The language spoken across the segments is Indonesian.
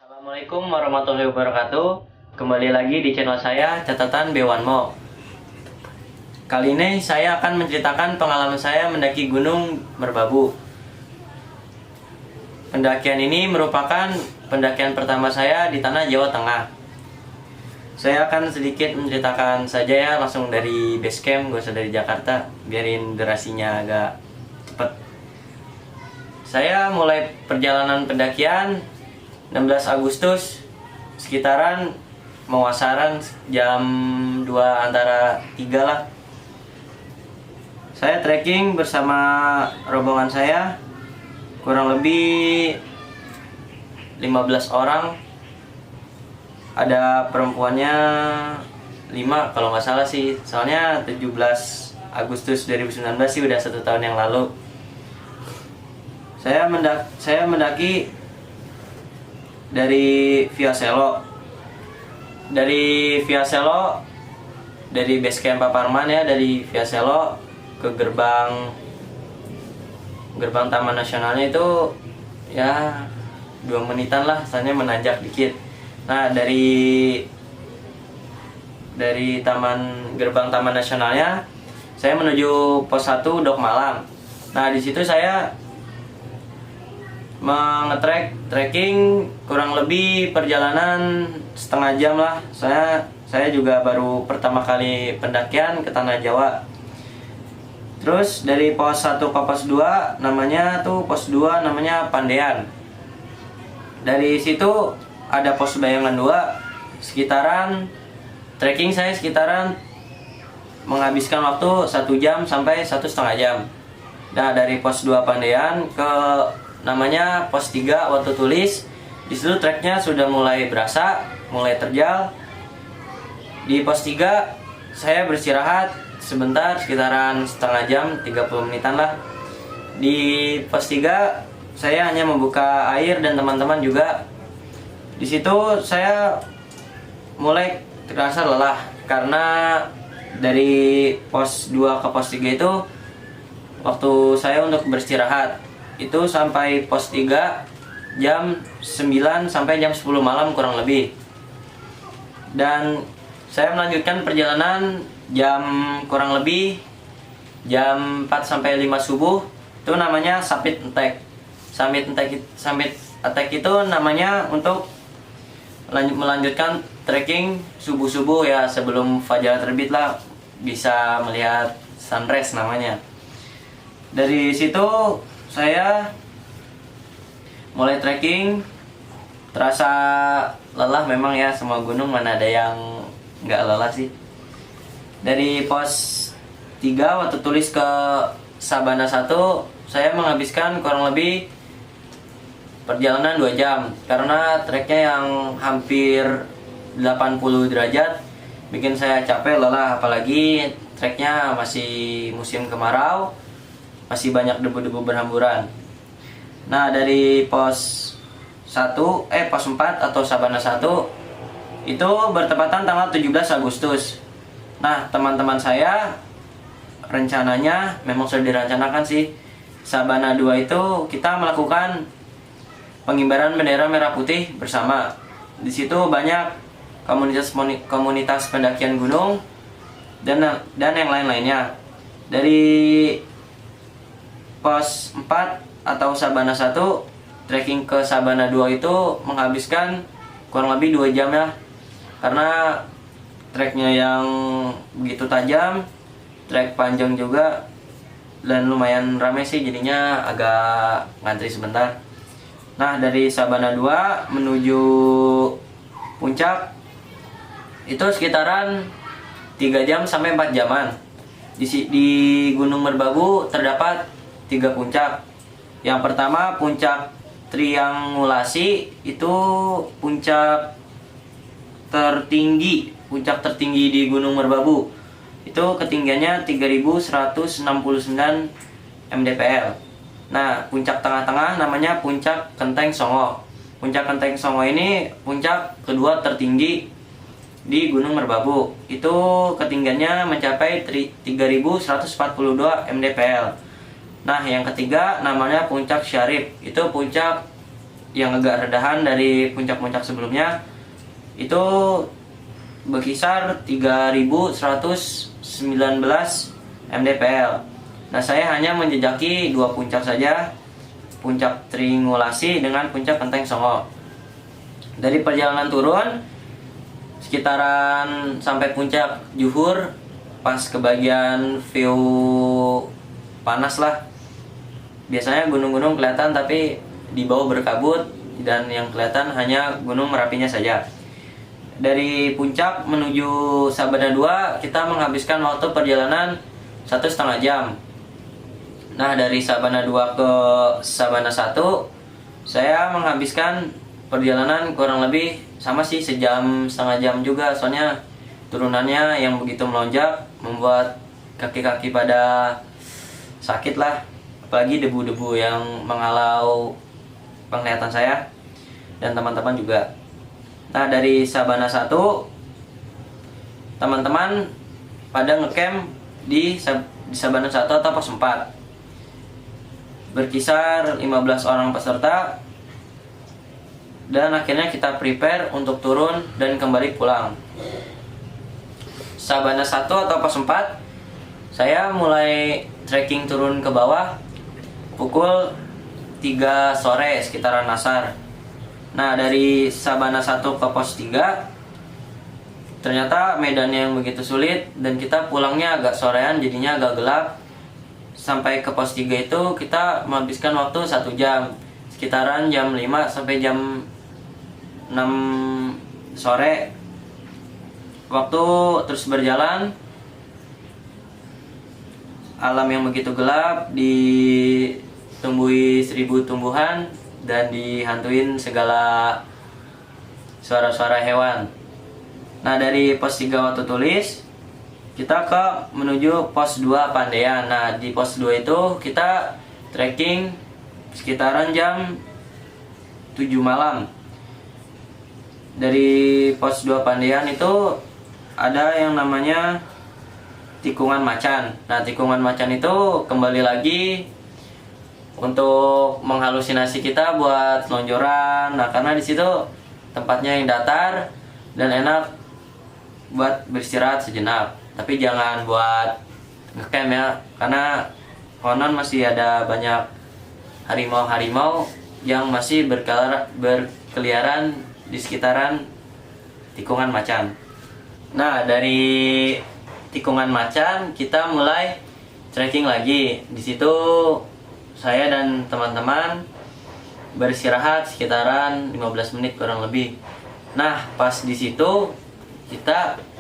Assalamualaikum warahmatullahi wabarakatuh. Kembali lagi di channel saya Catatan Bewanmo. Kali ini saya akan menceritakan pengalaman saya mendaki Gunung Merbabu. Pendakian ini merupakan pendakian pertama saya di tanah Jawa Tengah. Saya akan sedikit menceritakan saja ya, langsung dari base camp, gak usah dari Jakarta, biarin durasinya agak cepat. Saya mulai perjalanan pendakian 16 Agustus sekitaran Mawasaran jam 2 antara 3 lah. Saya trekking bersama rombongan saya kurang lebih 15 orang. Ada perempuannya 5 kalau nggak salah sih. Soalnya 17 Agustus 2019 sih udah 1 tahun yang lalu. Saya mendaki dari Via Selo. Dari base camp Paparman ya, dari Via Selo ke gerbang Taman Nasionalnya itu ya 2 menitan lah, soalnya menanjak dikit. Nah, dari gerbang Taman Nasionalnya saya menuju pos 1 Dok Malang. Nah, di situ saya trekking kurang lebih perjalanan setengah jam lah. Saya juga baru pertama kali pendakian ke tanah Jawa. Terus dari pos 1 ke pos 2 namanya Pandean. Dari situ ada pos Bayangan 2. Trekking saya sekitaran menghabiskan waktu 1 jam sampai 1,5 jam. Nah, dari pos 2 Pandean ke namanya pos 3 Watu Tulis. Di situ treknya sudah mulai berasa, mulai terjal. Di pos 3 saya beristirahat sebentar sekitaran setengah jam, 30 menitan lah. Di pos 3 saya hanya membuka air dan teman-teman juga. Di situ saya mulai terasa lelah karena dari pos 2 ke pos 3 itu waktu saya untuk beristirahat. Itu sampai pos 3 jam 9 sampai jam 10 malam kurang lebih. Dan saya melanjutkan perjalanan kurang lebih jam 4 sampai 5 subuh. Itu namanya Summit Attack itu namanya untuk melanjutkan trekking subuh-subuh ya, sebelum fajar terbit lah, bisa melihat sunrise namanya. Dari situ saya mulai trekking, terasa lelah memang ya, semua gunung mana ada yang nggak lelah sih. Dari pos 3 Watu Tulis ke Sabana 1 saya menghabiskan kurang lebih perjalanan 2 jam karena treknya yang hampir 80 derajat bikin saya capek, lelah, apalagi treknya masih musim kemarau, masih banyak debu-debu berhamburan. Nah, dari pos 4 atau Sabana 1 itu bertepatan tanggal 17 Agustus. Nah, teman-teman saya rencananya memang sudah direncanakan sih. Sabana 2 itu kita melakukan pengibaran bendera merah putih bersama. Di situ banyak komunitas pendakian gunung dan yang lain-lainnya. Dari pos 4 atau Sabana 1 trekking ke Sabana 2 itu menghabiskan kurang lebih 2 jam ya, karena treknya yang begitu tajam, trek panjang juga, dan lumayan ramai sih, jadinya agak ngantri sebentar. Nah, dari Sabana 2 menuju puncak itu sekitaran 3 jam sampai 4 jaman. Di Gunung Merbabu terdapat 3 puncak. Yang pertama puncak Triangulasi, itu puncak tertinggi di Gunung Merbabu. Itu ketinggiannya 3169 mdpl. Nah, puncak tengah-tengah namanya puncak Kenteng Songo. Puncak Kenteng Songo ini puncak kedua tertinggi di Gunung Merbabu. Itu ketinggiannya mencapai 3142 mdpl. Nah, yang ketiga namanya puncak Syarif. Itu puncak yang agak redahan dari puncak-puncak sebelumnya itu berkisar 3119 mdpl. Nah, saya hanya menjejaki 2 puncak saja, puncak Tringulasi dengan puncak Genteng Songo. Dari perjalanan turun sekitaran sampai puncak Juhur, pas ke bagian view panas lah. Biasanya gunung-gunung kelihatan tapi di bawah berkabut dan yang kelihatan hanya Gunung Merapinya saja. Dari puncak menuju Sabana 2 kita menghabiskan waktu perjalanan 1,5 jam. Nah, dari Sabana 2 ke Sabana 1 saya menghabiskan perjalanan kurang lebih sama sih, 1,5 jam juga, soalnya turunannya yang begitu melonjak membuat kaki-kaki pada sakit lah, apalagi debu-debu yang menghalau penglihatan saya dan teman-teman juga. Nah, dari Sabana 1 teman-teman pada ngecamp di Sabana 1 atau pos 4. Berkisar 15 orang peserta dan akhirnya kita prepare untuk turun dan kembali pulang. Sabana 1 atau pos 4 saya mulai trekking turun ke bawah pukul 3 sore sekitaran asar. Nah, dari Sabana 1 ke pos 3 ternyata medannya yang begitu sulit dan kita pulangnya agak sorean, jadinya agak gelap. Sampai ke pos 3 itu kita menghabiskan waktu 1 jam, sekitaran jam 5 sampai jam 6 sore. Waktu terus berjalan, alam yang begitu gelap, ditumbuhi 1000 tumbuhan dan dihantuin segala suara-suara hewan. Nah, dari pos 3 Watu Tulis kita menuju pos 2 Pandean. Nah, di pos 2 itu kita trekking sekitaran jam 7 malam. Dari pos 2 Pandean itu ada yang namanya tikungan macan. Nah, tikungan macan itu kembali lagi untuk menghalusinasi kita buat lonjoran. Nah, karena di situ tempatnya yang datar dan enak buat beristirahat sejenak. Tapi jangan buat ngecamp ya, karena konon masih ada banyak harimau-harimau yang masih berkeliaran di sekitaran tikungan macan. Nah, dari tikungan macan kita mulai trekking lagi. Di situ saya dan teman-teman beristirahat sekitaran 15 menit kurang lebih. Nah, pas di situ kita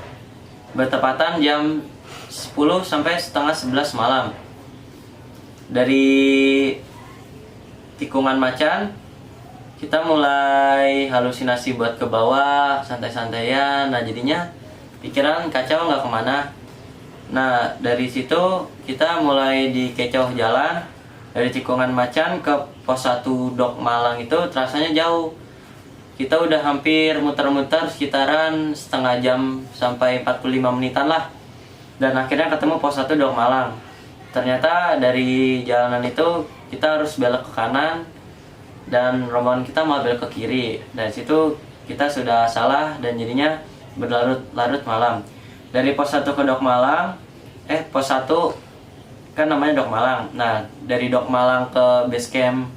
bertepatan jam 10 sampai setengah 11 malam. Dari tikungan macan kita mulai halusinasi buat ke bawah, santai-santaian. Nah, jadinya pikiran kacau nggak kemana. Nah, dari situ kita mulai dikecoh jalan. Dari tikungan macan ke pos 1 Dok Malang itu terasanya jauh. Kita udah hampir muter-muter sekitaran setengah jam sampai 45 menitan lah. Dan akhirnya ketemu pos 1 Dok Malang. Ternyata dari jalanan itu kita harus belok ke kanan dan rombongan kita malah belok ke kiri. Dari situ kita sudah salah dan jadinya berlarut-larut malam. Dari pos 1 ke Dok Malang, pos 1 kan namanya Dok Malang. Nah, dari Dok Malang ke base camp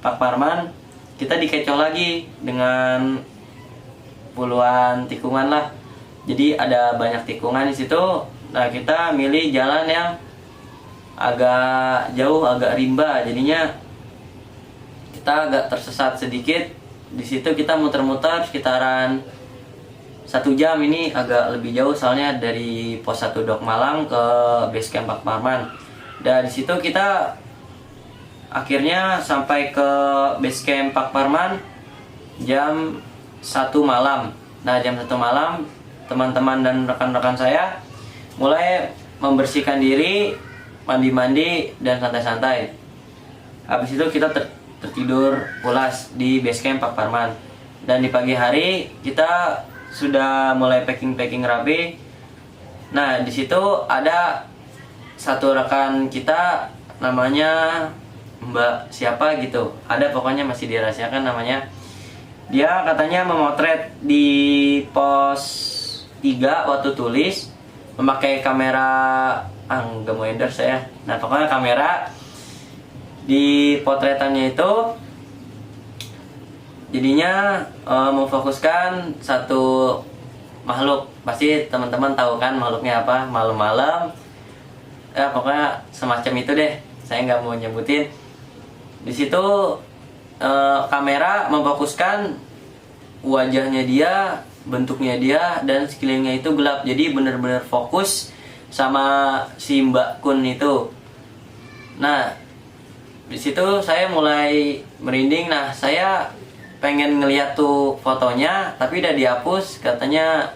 Pak Parman kita dikecoh lagi dengan puluhan tikungan lah. Jadi ada banyak tikungan di situ. Nah, kita milih jalan yang agak jauh, agak rimba. Jadinya kita agak tersesat sedikit. Di situ kita muter-muter sekitaran 1 jam. Ini agak lebih jauh soalnya dari pos 1 Dok Malang ke base camp Pak Parman. Dan di situ kita akhirnya sampai ke base camp Pak Parman jam 1 malam. Nah, jam 1 malam teman-teman dan rekan-rekan saya mulai membersihkan diri, mandi-mandi dan santai-santai. Habis itu kita tertidur pulas di base camp Pak Parman. Dan di pagi hari kita sudah mulai packing rapi. Nah, di situ ada satu rekan kita namanya Mbak siapa gitu, ada pokoknya masih dirahasiakan namanya. Dia katanya memotret di pos 3 waktu tulis memakai kamera, nggak mau endorse saya. Nah pokoknya kamera di potretannya itu jadinya memfokuskan satu makhluk. Pasti teman-teman tahu kan makhluknya apa, malam-malam ya pokoknya semacam itu deh, saya nggak mau nyebutin. Di situ kamera memfokuskan wajahnya dia, bentuknya dia, dan sekelilingnya itu gelap. Jadi benar-benar fokus sama si Mbak Kun itu. Nah, di situ saya mulai merinding. Nah, saya pengen ngeliat tuh fotonya, tapi udah dihapus. Katanya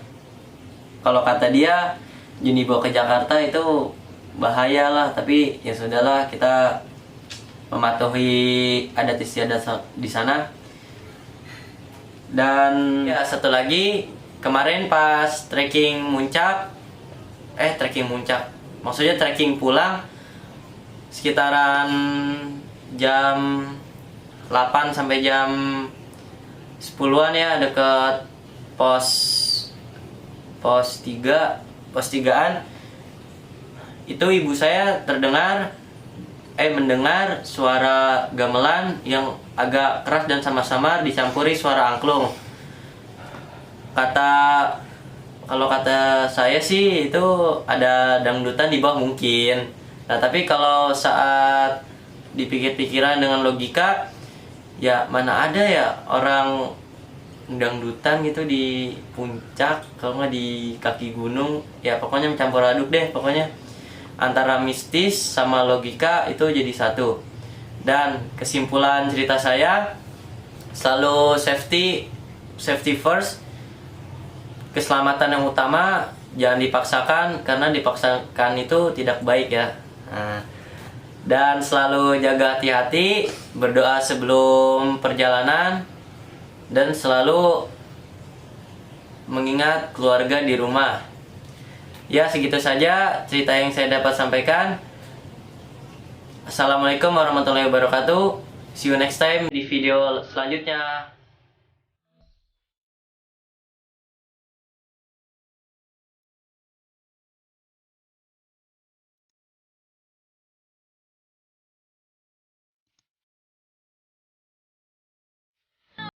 kalau kata dia jin dibawa ke Jakarta itu bahaya lah. Tapi ya sudahlah, kita mematuhi adat istiadat di sana. Dan ya satu lagi, kemarin pas trekking muncak, maksudnya trekking pulang sekitaran jam 8 sampai jam 10-an ya, deket pos 3-an itu ibu saya mendengar suara gamelan yang agak keras dan sama-sama dicampuri suara angklung. Kalau kata saya sih itu ada dangdutan di bawah mungkin. Nah tapi kalau saat dipikir-pikiran dengan logika, ya mana ada ya orang dangdutan gitu di puncak, kalau nggak di kaki gunung. Ya pokoknya mencampur aduk deh, pokoknya antara mistis sama logika itu jadi satu. Dan kesimpulan cerita saya, selalu safety first, keselamatan yang utama, jangan dipaksakan karena dipaksakan itu tidak baik ya. Dan selalu jaga hati-hati, berdoa sebelum perjalanan, dan selalu mengingat keluarga di rumah. Ya segitu saja cerita yang saya dapat sampaikan. Assalamualaikum warahmatullahi wabarakatuh. See you next time di video selanjutnya.